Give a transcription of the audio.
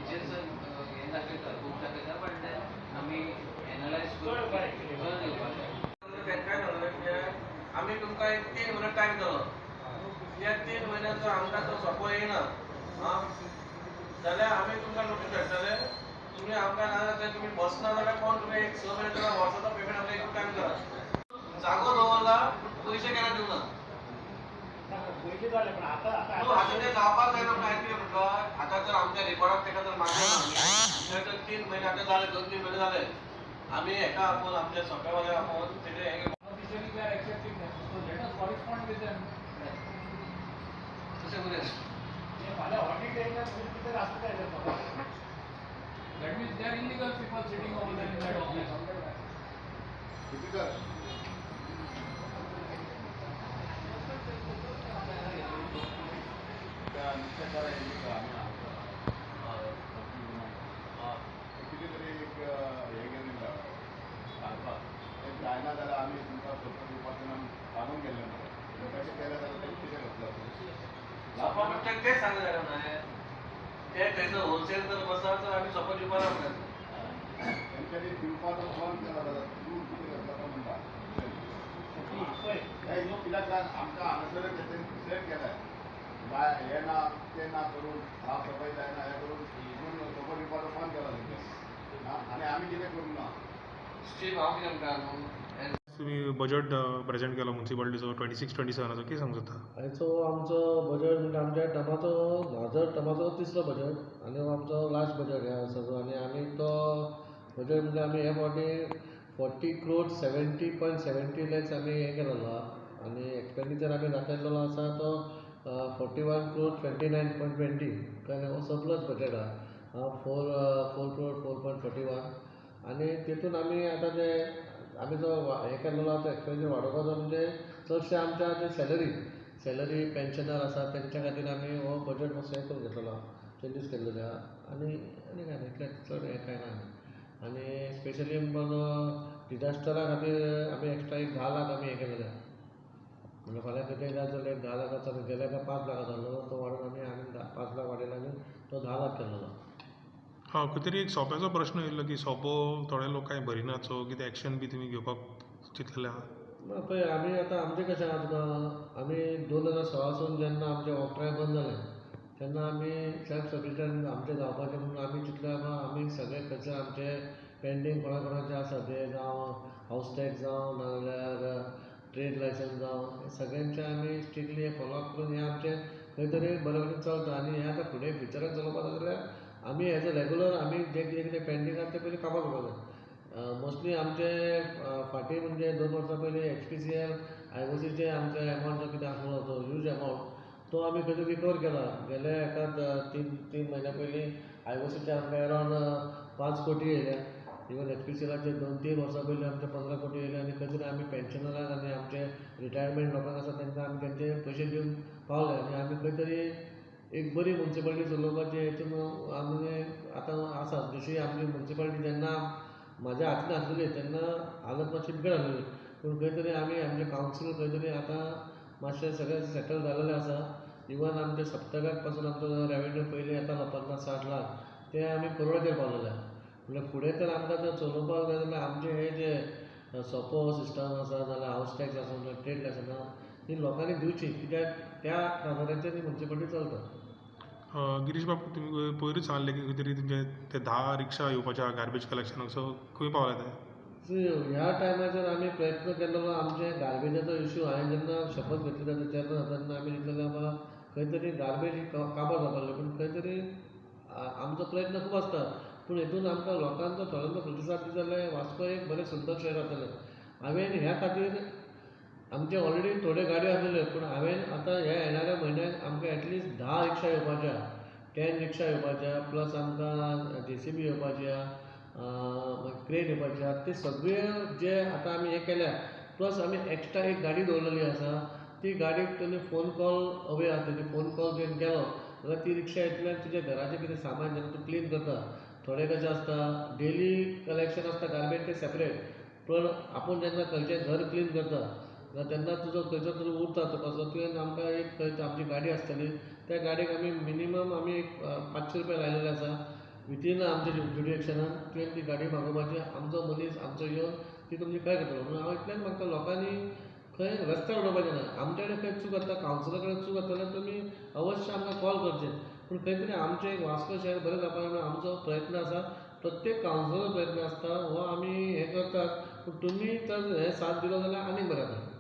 Teachers हे दाखयता खूब दाखयता बट देन आमी एनालायज करून रिजल्ट येवपाक जाय. काय झालं आमी तुमकां एक 3 म्हयने टायम दिलो. त्या 3 म्हयन्याचो आमकां तो सोंपो येयना जाल्यार आमी तुमकां नोटीस धाडटले. तुम्ही आमकां ना जाल्यार तुमी बसना जाल्यार कोण तुमी एक 6 म्हयने वर्साचो पेमेंट आमकां एक टायम करा. जागो दवरला पयशे केन्ना दिवना. पयशे जाले पण आता ते जावपाक जायना म्हणून हांवें कितें म्हटलो आतां जर आमच्या रिकॉर्डाक तेका जर मागलो तर 3 म्हयने आतां जाले 2-3 म्हयने जाले आमी हेका आपोवन आमच्या सोंपेवाल्याक आपोवन तेजे हे तशें करूया. That means they are illegal people sitting over there in that office. कितीतरी एक हे गेलेलं एक जायना जाल्यार आमी तुमकां सोडून दिवपाचें काडून गेल्ले कशें केलें जाल्यार तें कितें घातलं तेच सांगू जाय ना ते थंयसर होलसेल जर बसत तर आमी सपोज दिवपाना म्हणटात. तेंच्यांनी दिवपाचो फोन केला जाल्यार तूं कितें घातला तो म्हणटा ह्यो कित्याक आमकां हांगासर दुसरें केलें हे ना तें ना करून साफ सफाई जायना हें करून सपोज दिवपाचो फोन केला तेंच्यानी आनी आमी कितें करूंक ना. स्टीव हांव कितें म्हणटा न्हू तुम्ही बजेट प्रेजेंट केला म्युन्सिपालिटीचो 26-27 कितें सांगू जाता. आयचो आमचो बजेट म्हणजे आमच्या टर्माचो म्हाजो टर्माचो तिसरो बजेट आनी हो आमचो लास्ट बजेट ह्या वर्साचो आनी आमी तो बजेट म्हणजे आमी हे फावटी 40 crore 70.70 lakhs आमी हे केलेलो आहा आनी एक्सपेंडिचर आमी दाखयलेलो आसा तो 41 crore 29.20 कळ्ळें. हो सरप्लस बजेट आहा 4 crore 4.41 आनी तितून आमी आतां जे आमी जो हे केल्लो आहा तो एक्सपेंडिचर वाडोवपाचो म्हणजे चडशे आमच्या जे सॅलरी पेन्शनर आसा तेंच्या खातीर आमी हो बजेट मातसो हे करून घेतलेलो आहा चेंजीस केल्लेले आहा आनी काय ना इतलें चड हें कांय ना आनी स्पेशली डिजास्टरा खातीर आमी एक्स्ट्रा एक 10 लाख आमी हे केलेले आहा म्हणजे फाल्यां कितेंय जाय जाल्यार एक 10 लाखाचो गेल्या 5 लाख जाल्लो तो वाडोवन आमी 5 लाख वाडयला आनी तो 10 लाख केल्लो. खंय तरी एक सोंप्याचो प्रश्न येयल्लो की सोपो थोडे लोक कांय भरिनात सो कितें एक्शन बी तुमी घेवपाक चिंतलेलें आहा. ना पळय आमी आतां आमचें कशें आहा तुका आमी 2016 जेन्ना आमचें वॉकट्राय बंद जालें तेन्ना आमी सेल्फ सफिशियंट आमचें जावपाचें म्हणून आमी चिंतलें बाबा आमी सगळे खर्च आमचे पेंडींग कोणाचे आसा ते जावं हावस टॅक्स जावं नाजाल्यार ट्रेड लायसन्स जावं हे सगळ्यांचे आमी स्ट्रिक्टली हे फॉलो अप करून हे आमचें खंय तरी बरे भशेन चलता आनी हें आतां फुडें फ्युचराक चलोवपाक जाल्यार आमी एज अ रेगुलर आमी जे कितें पेंडींग आसा तें पयलीं काबार करपाक जाय. मोस्टली आमचे फाटीं म्हणजे 2 वर्सां पयलीं HPCL IOCचे आमचे एमावंट जो कितें आसलो तो ह्यूज एमावंट तो आमी खंय तरी रिकवर केला. गेले एकाच 3 म्हयन्या पयलीं IOCचे आमकां अरावंड 5 कोटी येयल्या. इवन HPCLचे 2-3 वर्सां पयलीं आमचे 15 कोटी येयले आनी खंय तरी आमी पेन्शनरांक आनी आमचे रिटायरमेंट लोकांक आसा तांकां आमी तेंचे पयशे दिवन पावले आनी आमी खंय तरी एक बरी म्युन्सिपालिटी चलोवपाची हेतून आमी आतां आसा. जशी आमची म्युन्सिपालिटी जेन्ना म्हाज्या हातीन आसलेली तेन्ना हालत मातशी बिकट आसलेली पूण खंय तरी आमी आमचे कावन्सील खंय तरी आतां मातशें सगळें सेटल जाल्लेलें आसा. इवन आमचे सप्तकाक पासून आमचो रेवेन्यू पयलीं येतालो 50-60 लाख ते आमी करोडाचेर पावलेले आहा. म्हणजे फुडें तर आमकां जर चलोवपाक जाय जाल्यार आमचे हे जे सोपो सिस्टम आसा नाजाल्यार हावस टॅक्स आसूं नाजाल्यार ट्रेड लायसन्स आसा ही लोकांनी दिवची कित्याक त्या आदाराचेर ही म्युन्सिपालिटी चलता. गिरीश बाबू तुमी पयरूच सांगलें की खंय तरी तुमचे ते 10 रिक्षा येवपाच्या गार्बेज कलेक्शनाक सो खंय पावले ते. ह्या टायमाचेर आमी प्रयत्न केल्लो आमचे गार्बेजाचो इश्यू हांवें जेन्ना शपथ घेतली तेन्ना आमी चिंतलेलें बाबा खंय तरी गार्बेज काबार जावपाक लागली पूण खंय तरी आमचो प्रयत्न खूब आसता पूण हेतून आमकां लोकांचो थोडो प्रतिसाद दिता जाल्यार वास्को एक बरें सुंदर शहर जातलें. हांवें ह्या खातीर आमचे ऑलरेडी थोड्यो गाडयो आसलेल्यो पूण हांवें आतां ह्या येणाऱ्या म्हयन्याक आमकां एटलिस्ट 10 रिक्षा येवपाच्या 10 रिक्षा येवपाच्या प्लस आमकां JCB येवपाची आहा क्रेन येवपाची आहा ते सगळे जे आतां आमी हे केल्या प्लस आमी एक्स्ट्रा एक गाडी दवरलेली आसा. ती गाडयेक तुमी फोन कॉल अवे आहा तेजी फोन कॉल तुवें केलो जाल्यार ती रिक्षा येतली आनी तुजें घराचें कितें सामान जेन्ना तूं क्लीन करता थोडें कशें आसता डेली कलेक्शन आसता गार्बेज तें सेपरेट पूण आपूण जेन्ना खंयचें घर क्लीन करता तेन्ना तुजो खंयचो तरी उरता कसो तुवें आमकां एक आमची गाडी आसतली त्या गाडयेक आमी मिनिमम आमी एक 500 रुपया लायलेले आसा विथीन आमच्या ज्युडिएक्शनान तुवें ती गाडी मागोवपाची आमचो मनीस आमचो येवन ती तुमची काय करतलो म्हणून हांव इतलेंच मागता लोकांनी खंय रस्त्यार उडोवपाचें ना आमचे कडेन खंय चूक आसता कावन्सिला कडेन चूक आसता जाल्यार तुमी अवश्य आमकां कॉल करचें पूण खंय तरी आमचें एक वास्को शहर बरें जावपा लागून आमचो प्रयत्न आसा प्रत्येक कावन्सिलराचो प्रयत्न आसता हो आमी हें करतात पूण तुमी जर हे साथ दिलो जाल्यार आनीक बरें जाता